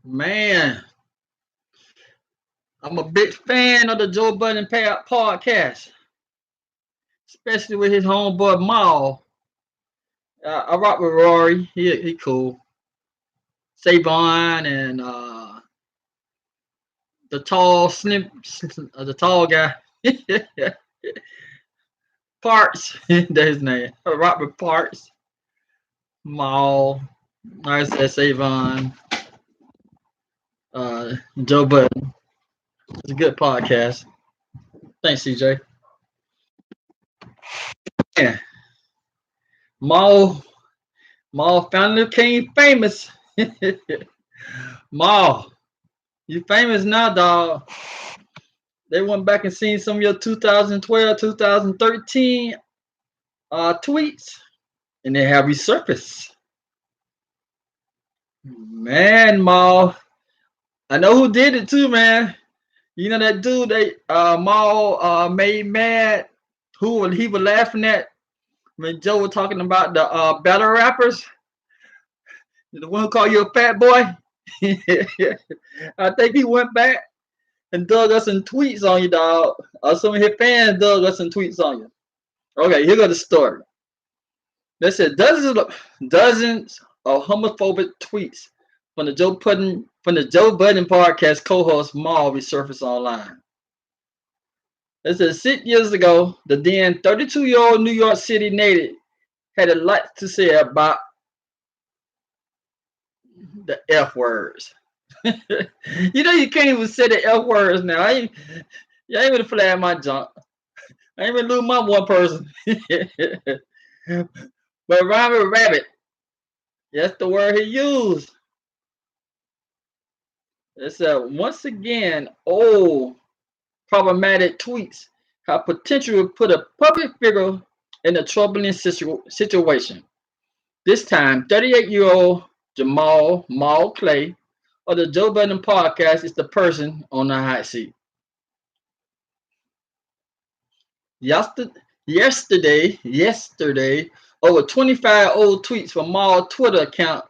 Man, I'm a big fan of the Joe Budden Podcast, especially with his homeboy Maul. I rock with Rory. He cool. Savon and the tall the tall guy. Parts. That's his name. I rock with Parts. Maul. I said Savon. Joe Budden. It's a good podcast. Thanks, CJ. Yeah. Maul. Maul finally became famous. Maul. You famous now, dog. They went back and seen some of your 2012, 2013 tweets, and they have resurfaced. Man, Maul. I know who did it too, man. You know that dude they Maul made mad. Who he was laughing at when Joe was talking about the battle rappers. The one who called you a fat boy. I think he went back and dug us some tweets on you, dog. Some of his fans dug us some tweets on you. Okay, here goes the story. They said dozens of homophobic tweets from the Joe Budden podcast co-host Maul resurfaced online. They said 6 years ago, the then 32-year-old New York City native had a lot to say about the F words. You can't even say the F words now. I ain't gonna flag my junk. I ain't gonna lose my one person. But Robert Rabbit, that's the word he used. It said, once again, old problematic tweets have potential to put a public figure in a troubling situation. This time, 38-year-old Jamal Maul Clay of the Joe Budden Podcast is the person on the hot seat. Yesterday, over 25 old tweets from Maul's Twitter account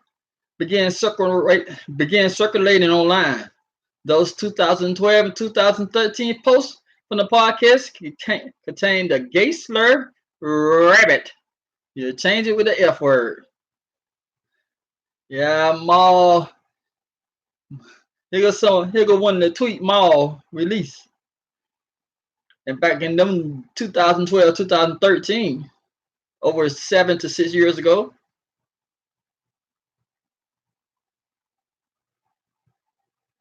began circulating online. Those 2012 and 2013 posts from the podcast contained the gay slur rabbit. You change it with the F word. Yeah, Maul. Here go one of the tweet Maul released. And back in them 2012, 2013, over 7 to 6 years ago.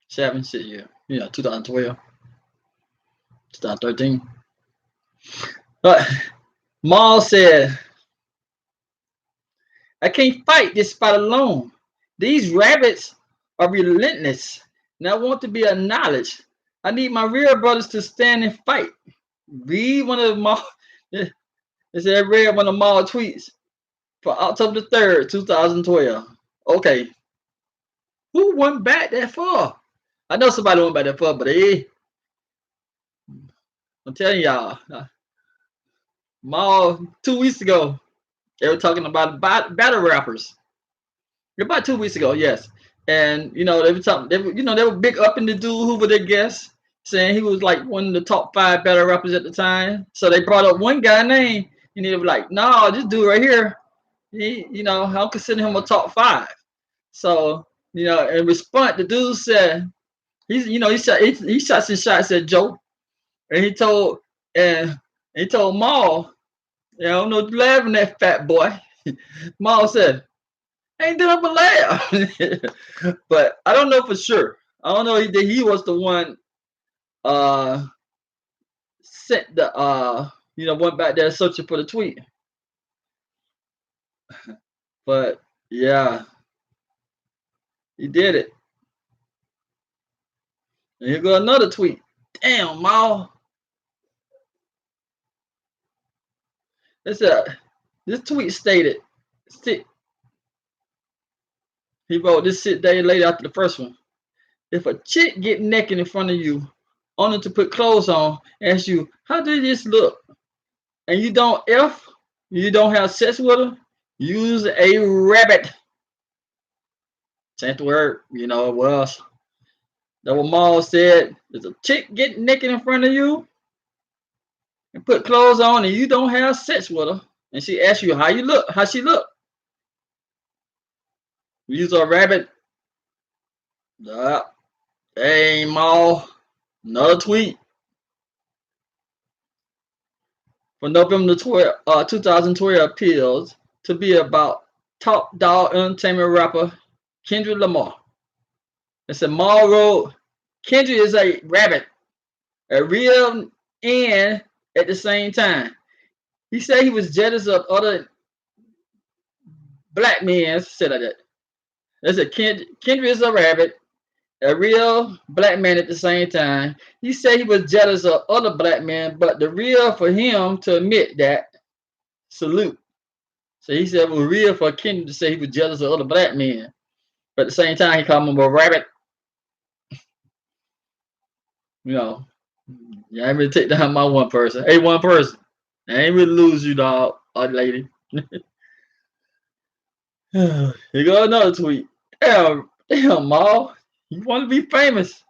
Seven, 6 years. 2012, 2013. But Maul said, I can't fight this fight alone. These rabbits are relentless, and I want to be acknowledged. I need my real brothers to stand and fight. Read one of Maul. It said read one of Maul tweets for October the 3rd, 2012. Okay. Who went back that far? I know somebody went back that far, but I'm telling y'all, Maul 2 weeks ago, they were talking about battle rappers. About 2 weeks ago, yes. And they were talking, they were big up in the dude who was their guest, saying he was like one of the top 5 battle rappers at the time. So they brought up one guy name, and they were like, no, this dude right here, I'm considering him a top 5. So, in response, the dude said, he shot some shots at Joe, and he told Maul, I don't know, laughing at fat boy. Maul said, ain't doing but laugh. But I don't know for sure. I don't know that he was the one sent the went back there searching for the tweet. But yeah, he did it. And here go another tweet. Damn, Maul. This tweet stated, he wrote this 6 days later after the first one. If a chick get naked in front of you, only to put clothes on, ask you, how did this look? And you don't have sex with her, use a rabbit. Change the word. Well, that what Maul said. There's a chick getting naked in front of you and put clothes on, and you don't have sex with her, and she asks you how she look. You use a rabbit. Hey, Maul. Another tweet for November 2012 appeals to be about top dog entertainment rapper Kendrick Lamar. It said Maul wrote, Kendrick is a rabbit, a real and at the same time. He said he was jealous of other black men. Said like that. They said Kendrick is a rabbit, a real black man at the same time. He said he was jealous of other black men, but the real for him to admit that, salute. So he said it was real for Kendrick to say he was jealous of other black men. But at the same time, he called him a rabbit. Yeah, I ain't really take down my one person. Hey, one person. I ain't really lose you, dog, or lady. Here go another tweet. Damn, Maul. You want to be famous.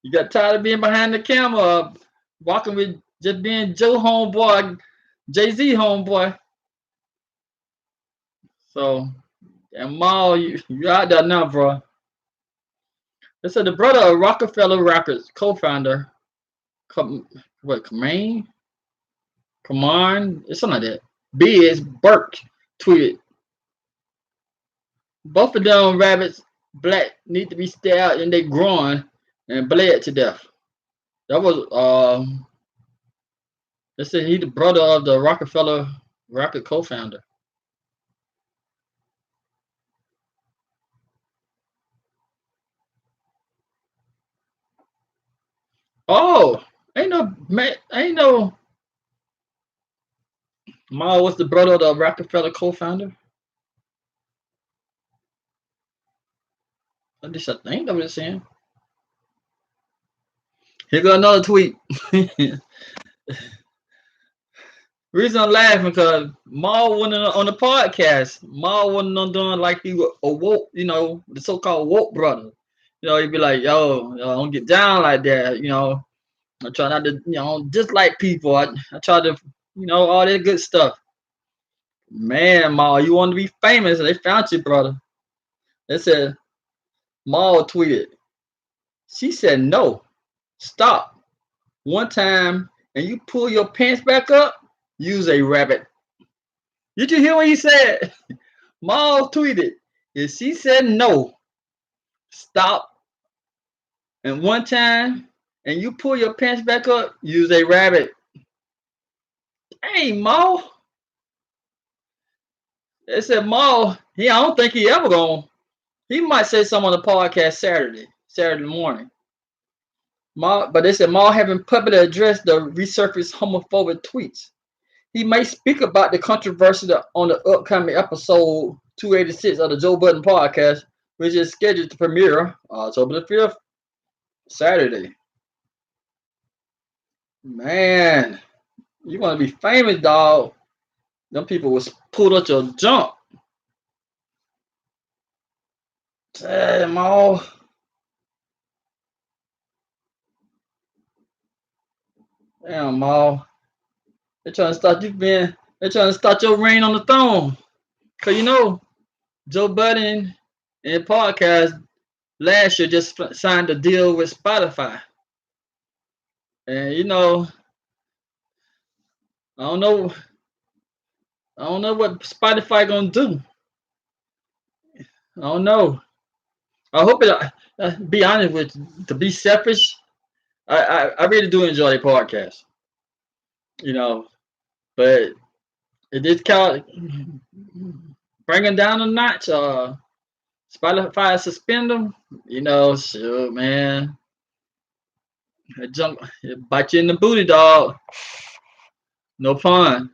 You got tired of being behind the camera, walking with just being Joe homeboy, Jay-Z homeboy. So, and Maul, you out there now, bro. They said the brother of Rockefeller Records co-founder, Kaman? It's something like that. Biz Burke tweeted, both of them rabbits, black, need to be stabbed in their groin and bled to death. That was, they said he the brother of the Rockefeller Record co-founder. Oh, ain't no Ma was the brother of the Rockefeller co-founder. At least I think that was saying. Here go another tweet. Reason I'm laughing because Ma wasn't on the podcast. Ma wasn't on doing like he was a woke, the so-called woke brother. He'd be like, yo, don't get down like that. I try not to, dislike people. I try to, all that good stuff. Man, Ma, you want to be famous? They found you, brother. They said, Ma tweeted. She said, no, stop. One time, and you pull your pants back up, use a rabbit. Did you hear what he said? Ma tweeted. If she said no, stop. And one time, and you pull your pants back up, use a rabbit. Hey, Ma. They said, Ma, I don't think he ever gonna. He might say something on the podcast Saturday morning. Ma, but they said Ma haven't publicly addressed the resurfaced homophobic tweets. He may speak about the controversy on the upcoming episode 286 of the Joe Budden Podcast, which is scheduled to premiere October the 5th, Saturday. Man, you want to be famous, dog. Them people was pulled up your junk. Damn, all. Damn, all. They're trying to start your reign on the throne. Cause Joe Budden and podcast last year just signed a deal with Spotify. And I don't know what Spotify gonna do. I don't know. I hope it. Be honest with you, to be selfish, I really do enjoy the podcast. But it did kind of bringing down a notch. Spotify suspend them. Sure, man. It bite you in the booty, dog. No pun.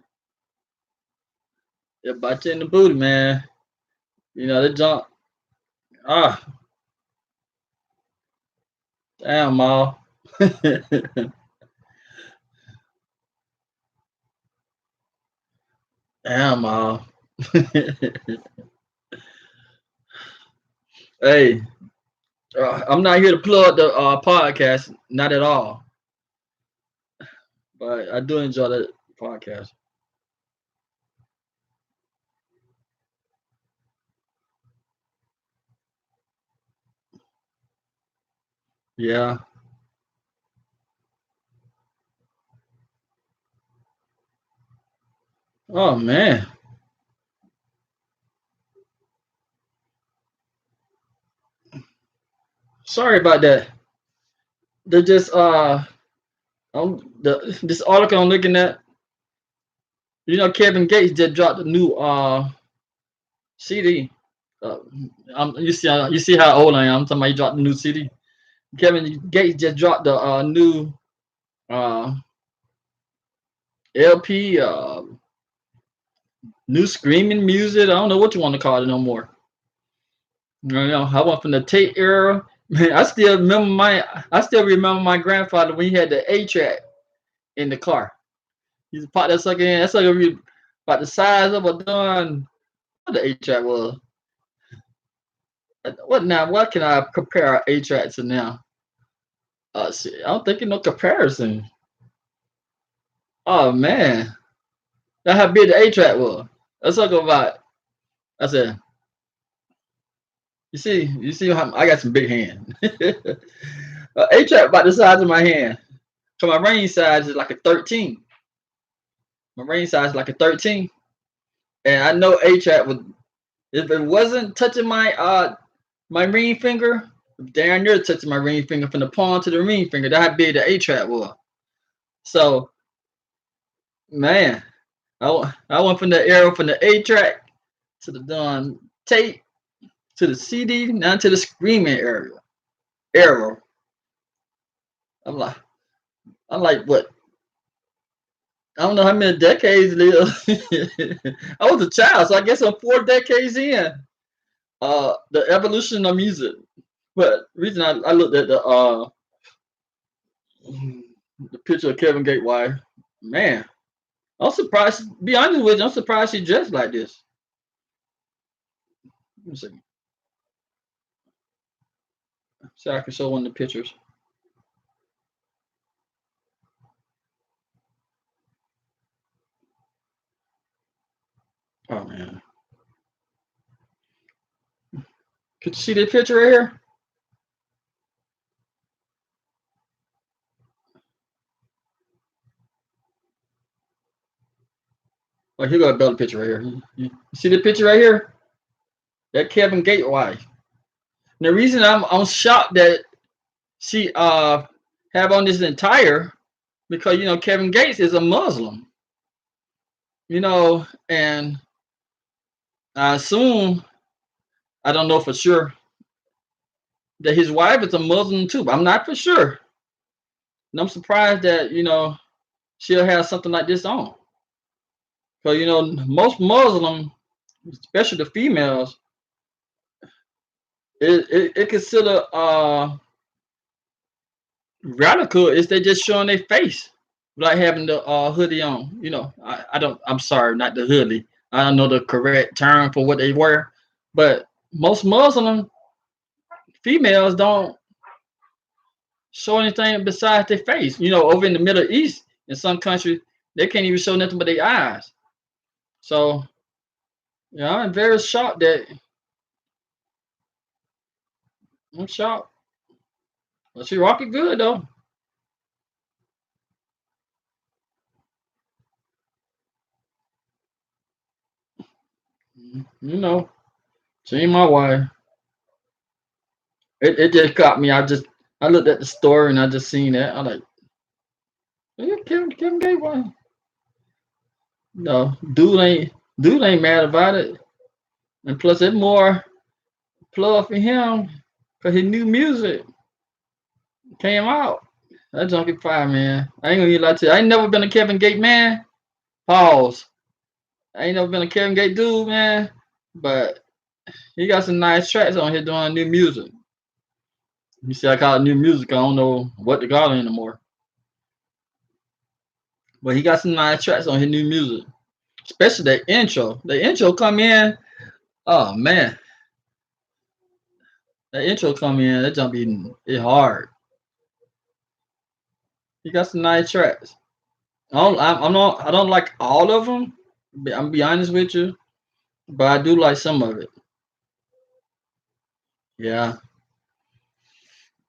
It bite you in the booty, man. They jump. Ah, damn, Ma. Damn, Ma. Hey, I'm not here to plug the podcast, not at all. But I do enjoy the podcast. Yeah. Oh man, sorry about that. They just this article I'm looking at. Kevin Gates just dropped a new CD. Uh, you see how old I am. I'm talking about he dropped a new CD. Kevin Gates just dropped the new uh LP, new screaming music. I don't know what you want to call it no more. I went from the tape era. Man, I still remember my grandfather when he had the 8 track in the car. He used to pop that sucker in. That sucker be about the size of a done. What the 8 track was. What now? What can I compare our 8 track to now? I don't think no comparison. Oh man, that's how big the 8 track was. Let's talk about. I said, you see how I got some big hands. 8 track about the size of my hand. So my range size is like a 13. My range size is like a 13, and I know 8 track would, if it wasn't touching my ring finger, damn near touching my ring finger from the palm to the ring finger. That's how big the 8 track was. So man, I went from the era from the 8 track to the done tape to the CD, now to the screaming area era. I'm like I'm like what? I don't know how many decades it is. I was a child, so I guess I'm 4 decades in. The evolution of music. But reason I looked at the picture of Kevin Gates, why, man, I'm surprised. Be honest with you, I'm surprised he dressed like this. Let me see. So I can show one of the pictures. Oh man, could you see the picture right here? Oh, here got a better picture right here. You see the picture right here? That Kevin Gates wife. And the reason I'm shocked that she have on this entire, because Kevin Gates is a Muslim, and I assume, I don't know for sure, that his wife is a Muslim too. But I'm not for sure, and I'm surprised that she'll have something like this on. Because most Muslim, especially the females, it consider radical is they just showing their face without having the hoodie on. I don't. I'm sorry, not the hoodie. I don't know the correct term for what they wear, but most Muslim females don't show anything besides their face. Over in the Middle East, in some countries, they can't even show nothing but their eyes. So, I'm very shocked that I'm shocked. But she rocking good though. You know, she ain't my wife. It just caught me. I looked at the story and I just seen that. I'm like, yeah, Kevin Gates wife. No, dude ain't mad about it. And plus, it's more plug for him because his new music came out. That junkie fire, man. I ain't gonna lie to you. I ain't never been a Kevin Gates man. Pause. I ain't never been a Kevin Gates dude, man. But he got some nice tracks on here doing new music. You see, I call it new music. I don't know what to call it anymore. But he got some nice tracks on his new music, especially the intro. The intro come in. Oh man, That intro come in, that jump be it hard. He got some nice tracks. I'm not. I don't like all of them. I'm be honest with you, but I do like some of it. Yeah.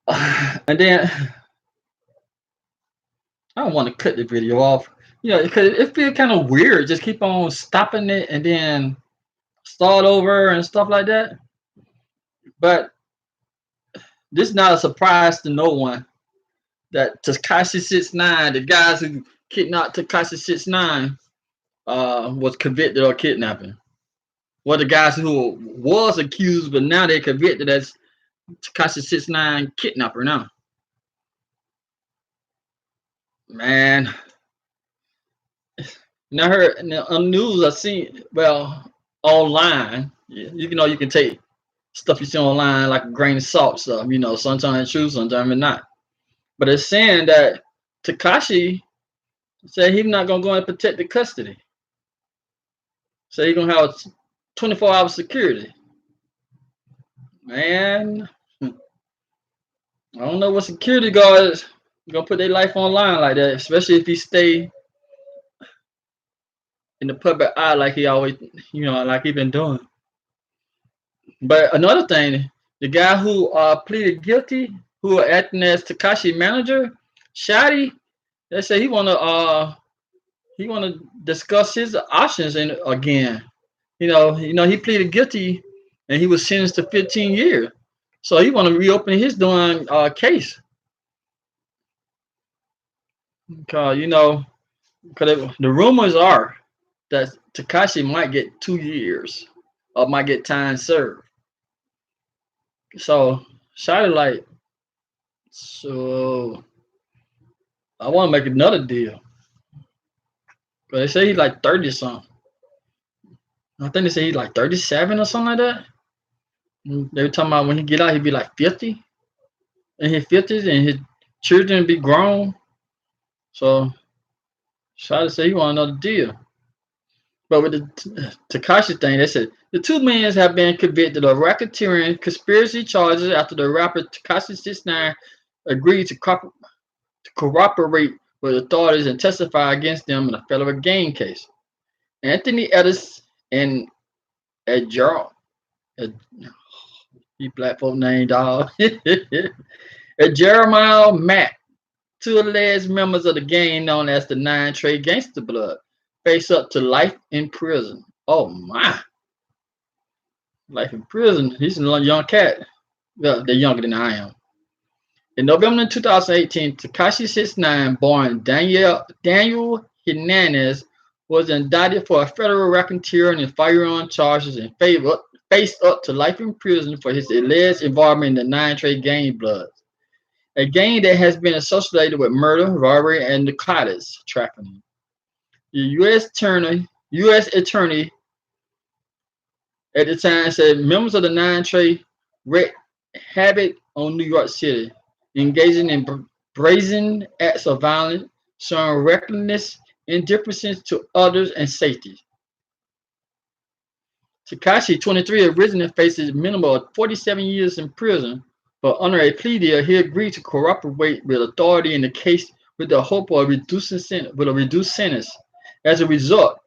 And then I don't want to cut the video off. Because it feels kind of weird. Just keep on stopping it and then start over and stuff like that. But this is not a surprise to no one that Takashi 69, the guys who kidnapped Takashi 69, was convicted of kidnapping. Well, the guys who was accused, but now they're convicted as Takashi 69 kidnapper now. Man, now I heard on the news I seen online. You can take stuff you see online like a grain of salt stuff. Sometimes it's true, sometimes it's not. But it's saying that Takashi said he's not gonna go and protect the custody. So he's gonna have 24-hour security. Man, I don't know what security guards gonna put their life online like that, especially if he stay in the public eye like he always, like he been doing. But another thing, the guy who pleaded guilty, who acting as Takashi manager, Shadi, they say he wanna discuss his options again. He pleaded guilty and he was sentenced to 15 years. So he wanna reopen his doing case. Because the rumors are that Takashi might get 2 years or might get time served. So Shadi so I want to make another deal. But they say he's like 30 something. I think they say he's like 37 or something like that. And they were talking about when he get out, he'd be like 50. In his 50s and his children be grown. So Shadi said he want another deal. But with the Takashi thing, they said the two men have been convicted of racketeering conspiracy charges after the rapper Tekashi 69 agreed to cooperate with authorities and testify against them in a federal gang case. Anthony Edis and Gerald, he black folk name dog, Jeremiah Mack, two alleged members of the gang known as the Nine Trey Gangsta Blood, face up to life in prison. Oh my. Life in prison. He's a young cat. Well, they're younger than I am. In November 2018, Tekashi 69, born Daniel Hernandez, was indicted for a federal racketeering and firearm charges and faced up to life in prison for his alleged involvement in the Nine Trey Gang Bloods, a gang that has been associated with murder, robbery, and narcotics trafficking. The U.S. attorney at the time said members of the Nine Trey wreaked havoc on New York City, engaging in brazen acts of violence, showing recklessness, indifference to others, and safety. Tekashi, 23, originally faces a minimum of 47 years in prison, but under a plea deal, he agreed to cooperate with authority in the case with the hope of a reduced sentence. As a result,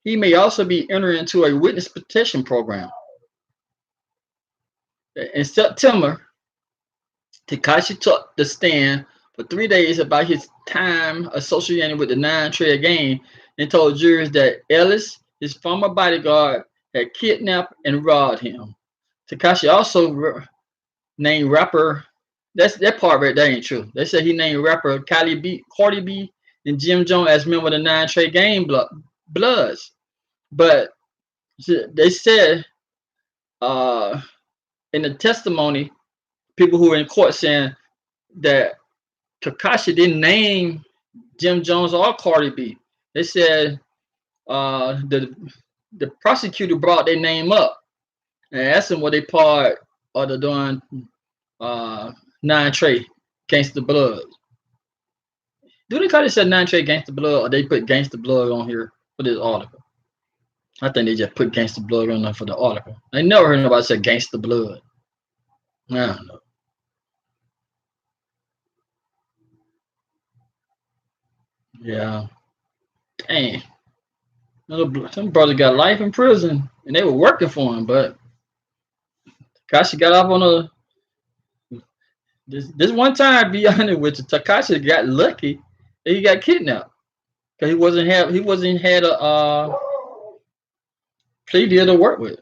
he may also be entering into a witness protection program. In September, Tekashi took the stand for 3 days about his time associated with the Nine Trey gang and told jurors that Ellis, his former bodyguard, had kidnapped and robbed him. Tekashi also named rapper, that part right there ain't true. They said he named rapper Cardi B and Jim Jones as member of the Nine Trey gang Bloods. But they said in the testimony, people who were in court saying that Tekashi didn't name Jim Jones or Cardi B. They said the prosecutor brought their name up and asked them what they part of the doing Nine Trey Gangsta Blood. Do they call it Nine Trey Gangsta Blood, or they put Gangsta Blood on here for this article? I think they just put Gangsta Blood on there for the article. I never heard nobody say Gangsta Blood. Yeah. Yeah. Dang. Some brother got life in prison, and they were working for him, but Takashi got off on a this one time. Be honest with you, Takashi got lucky that he got kidnapped because he wasn't had a plea deal to work with.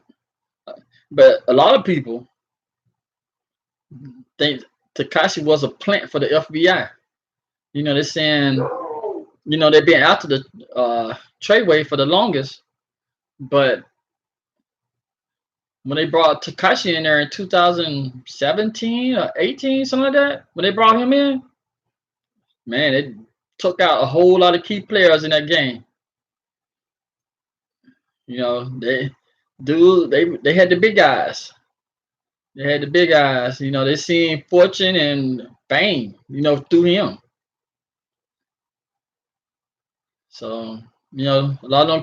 But a lot of people think Takashi was a plant for the FBI. They're saying they've been after the Treyway for the longest, but when they brought Takashi in there in 2017 or 18, something like that, when they brought him in, man, it took out a whole lot of key players in that game. They had the big guys. They had the big guys. They seen fortune and fame, through him. So, a lot of them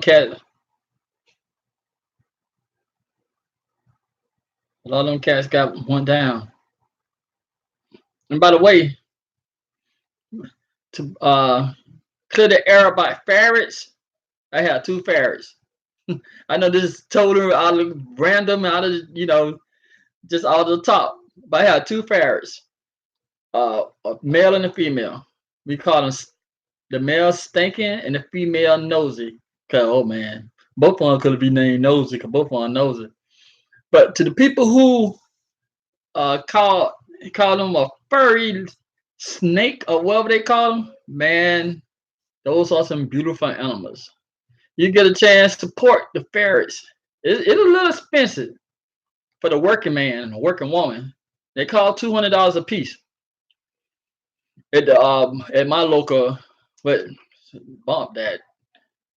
cats got one down. And by the way, to clear the air about ferrets, I have two ferrets. I know this is totally out of random, out of just out of the top. But I have two ferrets, a male and a female. We call them the male stinking and the female nosy. Cause oh man, both of them could be named nosy. Cause both of them nosy. But to the people who call them a furry snake or whatever they call them, man, those are some beautiful animals. You get a chance to support the ferrets. It's a little expensive for the working man and the working woman. They call $200 a piece at my local, but bump that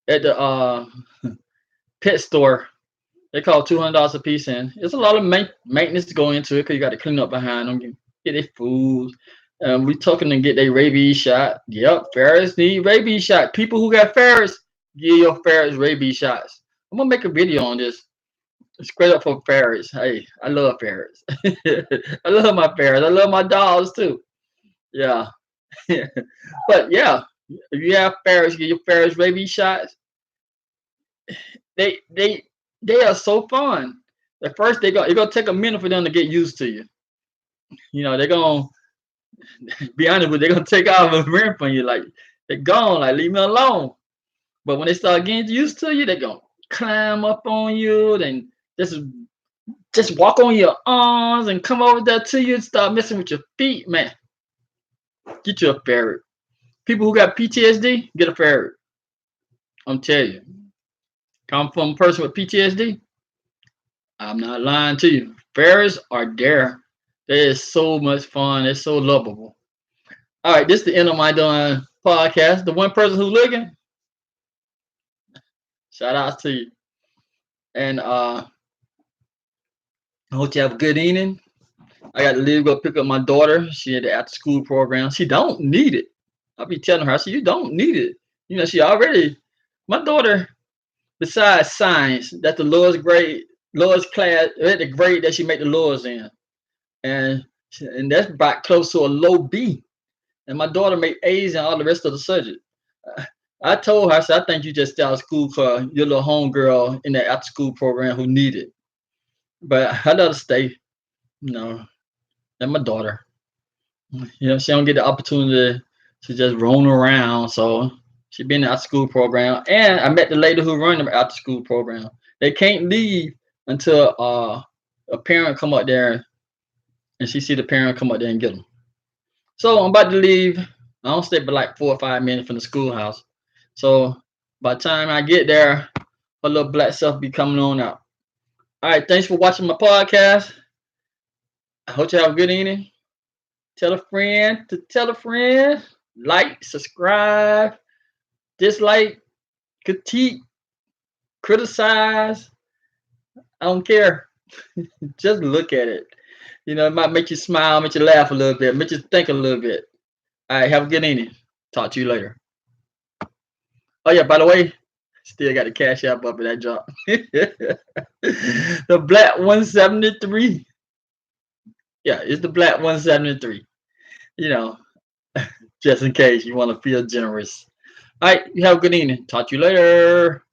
at the pet store. They call $200 a piece, and it's a lot of maintenance to go into it because you got to clean up behind them, get their food. We talking to get their rabies shot. Yep, ferrets need rabies shot. People who got ferrets, give your ferrets rabies shots. I'm gonna make a video on this. Straight up for ferrets. Hey, I love ferrets. I love my ferrets. I love my dogs too. Yeah. But yeah, if you have ferrets, get your ferrets rabies shots. They they they are so fun. At first it's gonna take a minute for them to get used to you. They're gonna be honest with you, they're gonna take off and run from you. Like they're gone, like leave me alone. But when they start getting used to you, they're gonna climb up on you and just walk on your arms and come over there to you and start messing with your feet, man. Get you a ferret. People who got PTSD, get a ferret. I'm telling you. Come from a person with PTSD, I'm not lying to you. Ferrets are there. They is so much fun. It's so lovable. All right, this is the end of my doing podcast. The one person who's looking, shout out to you. And I hope you have a good evening. I got to leave, go pick up my daughter. She had the after school program. She don't need it. I'll be telling her, I said, you don't need it. She already, my daughter, besides science, that's the lowest class, the grade that she made the lowest in. And that's about close to a low B. And my daughter made A's in all the rest of the subject. I told her, I said, I think you just stay out of school because you're a little homegirl in that after school program who need it. But I let her stay, and my daughter. She don't get the opportunity to just roam around. So she been in the after school program. And I met the lady who run the after school program. They can't leave until a parent come up there and she see the parent come up there and get them. So I'm about to leave. I don't stay but like 4 or 5 minutes from the schoolhouse. So by the time I get there, her little black self be coming on out. All right, thanks for watching my podcast. I hope you have a good evening. Tell a friend to tell a friend. Like, subscribe, dislike, critique, criticize. I don't care. Just look at it. It might make you smile, make you laugh a little bit, make you think a little bit. All right, have a good evening. Talk to you later. Oh yeah, by the way, still got the cash app up in that job. The Black 173. Yeah, it's the black 173. You know, just in case you want to feel generous. All right, you have a good evening. Talk to you later.